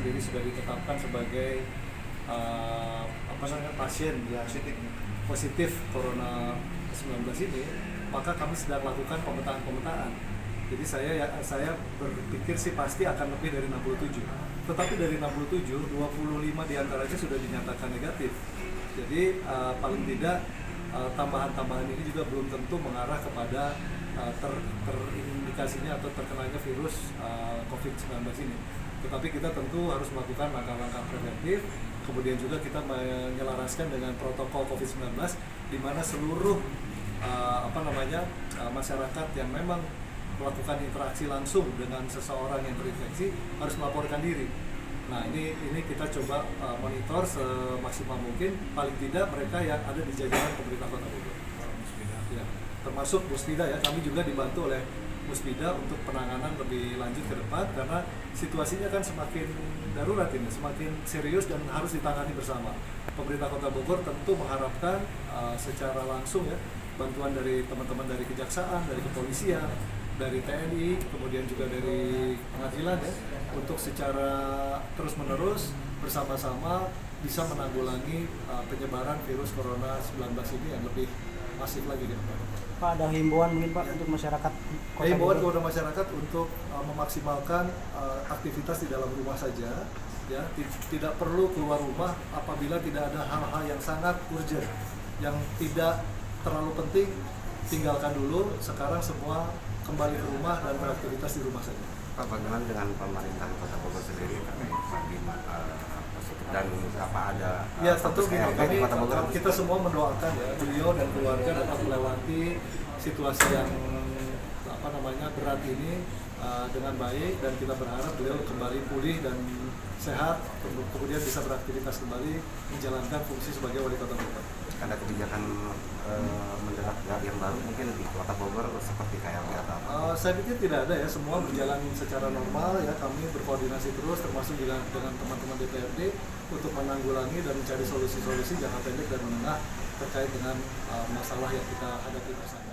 sendiri sudah ditetapkan sebagai pasien yang positif Corona 19 ini, maka kami sedang lakukan pemetaan. Jadi saya berpikir sih pasti akan lebih dari 67. Tetapi dari 67, 25 diantaranya sudah dinyatakan negatif. Jadi paling tidak tambahan-tambahan ini juga belum tentu mengarah kepada terindikasinya atau terkenanya virus COVID-19 ini. Tetapi kita tentu harus melakukan langkah-langkah preventif, kemudian juga kita menyelaraskan dengan protokol COVID-19 di mana seluruh masyarakat yang memang melakukan interaksi langsung dengan seseorang yang terinfeksi harus melaporkan diri. Nah ini kita coba monitor semaksimal mungkin, paling tidak mereka yang ada di jajaran pemerintah Kota Bogor. Ya, termasuk Musbida ya, kami juga dibantu oleh Musbida untuk penanganan lebih lanjut ke depan karena situasinya kan semakin darurat ini, semakin serius dan harus ditangani bersama. Pemerintah Kota Bogor tentu mengharapkan secara langsung ya bantuan dari teman-teman dari kejaksaan, dari kepolisian, dari TNI, kemudian juga dari pengadilan ya, untuk secara terus-menerus bersama-sama bisa menanggulangi penyebaran virus Corona 19 ini yang lebih masif lagi ke depan. Pak, ada himbauan mungkin Pak untuk masyarakat Kota Himbauan Bogor? kepada masyarakat untuk memaksimalkan aktivitas di dalam rumah saja, ya, tidak perlu keluar rumah apabila tidak ada hal-hal yang sangat urgent, yang tidak terlalu penting, tinggalkan dulu. Sekarang semua kembali ke rumah dan beraktivitas di rumah saja. Pak, bagaimana dengan pemerintahan Kota Bogor sendiri terkait Pak Bima positif dan apa ada ya tentu di Kota Bogor kita semua mendoakan ya beliau dan keluarga dapat melewati situasi yang berat ini dengan baik, dan kita berharap beliau kembali pulih dan sehat, kemudian bisa beraktivitas kembali menjalankan fungsi sebagai wali kota Bogor. ada kebijakan mendesak yang baru mungkin di Kota Bogor seperti KLB atau apa? Saya pikir tidak ada ya, semua berjalan secara normal ya. Kami berkoordinasi terus termasuk juga dengan teman-teman DPRD untuk menanggulangi dan mencari solusi-solusi jangka pendek dan menengah terkait dengan masalah yang kita hadapi bersama.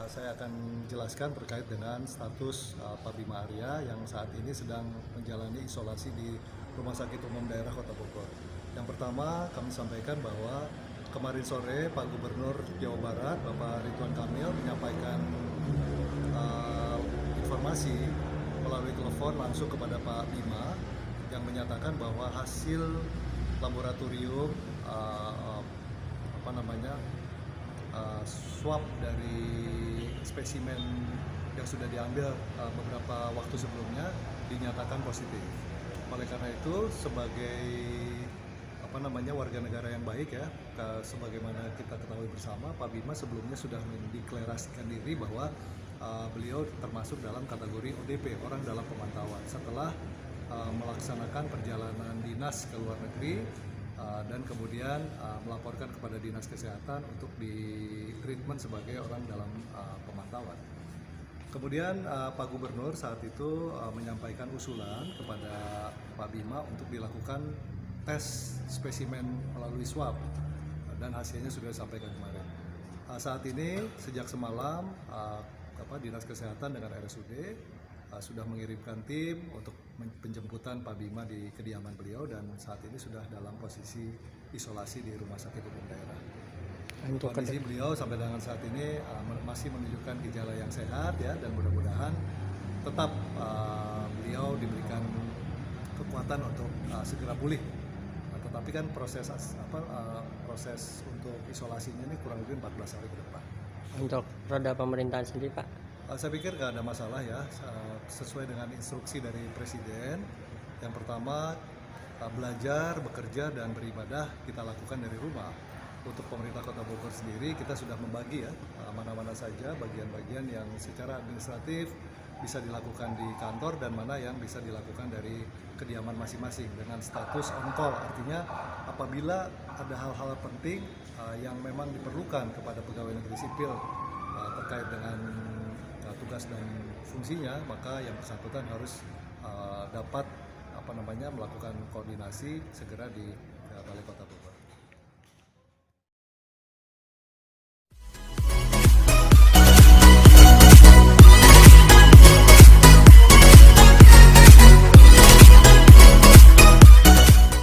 Saya akan jelaskan terkait dengan status Pak Bima Arya yang saat ini sedang menjalani isolasi di Rumah Sakit Umum Daerah Kota Bogor. Yang pertama kami sampaikan bahwa kemarin sore Pak Gubernur Jawa Barat Bapak Ridwan Kamil menyampaikan informasi melalui telepon langsung kepada Pak Bima yang menyatakan bahwa hasil laboratorium swab dari spesimen yang sudah diambil beberapa waktu sebelumnya dinyatakan positif. Oleh karena itu sebagai warga negara yang baik ya, sebagaimana kita ketahui bersama, Pak Bima sebelumnya sudah mendeklarasikan diri bahwa beliau termasuk dalam kategori ODP, orang dalam pemantauan, setelah melaksanakan perjalanan dinas ke luar negeri dan kemudian melaporkan kepada Dinas Kesehatan untuk di-treatment sebagai orang dalam pemantauan. Kemudian Pak Gubernur saat itu menyampaikan usulan kepada Pak Bima untuk dilakukan tes spesimen melalui swab dan hasilnya sudah disampaikan kemarin. Saat ini sejak semalam Dinas Kesehatan dengan RSUD sudah mengirimkan tim untuk penjemputan Pak Bima di kediaman beliau dan saat ini sudah dalam posisi isolasi di Rumah Sakit Umum Daerah. Kondisi beliau sampai dengan saat ini masih menunjukkan gejala yang sehat ya, dan mudah-mudahan tetap beliau diberikan kekuatan untuk segera pulih. Tetapi kan proses untuk isolasinya ini kurang lebih 14 hari ke depan. Untuk roda pemerintahan sendiri Pak? Saya pikir nggak ada masalah ya, sesuai dengan instruksi dari Presiden. Yang pertama, belajar, bekerja, dan beribadah kita lakukan dari rumah. Untuk pemerintah Kota Bogor sendiri kita sudah membagi ya, mana-mana saja bagian-bagian yang secara administratif bisa dilakukan di kantor dan mana yang bisa dilakukan dari kediaman masing-masing dengan status on call. Artinya apabila ada hal-hal penting yang memang diperlukan kepada pegawai negeri sipil terkait dengan tugas dan fungsinya, maka yang bersangkutan harus dapat melakukan koordinasi segera di Balai Kota Bogor.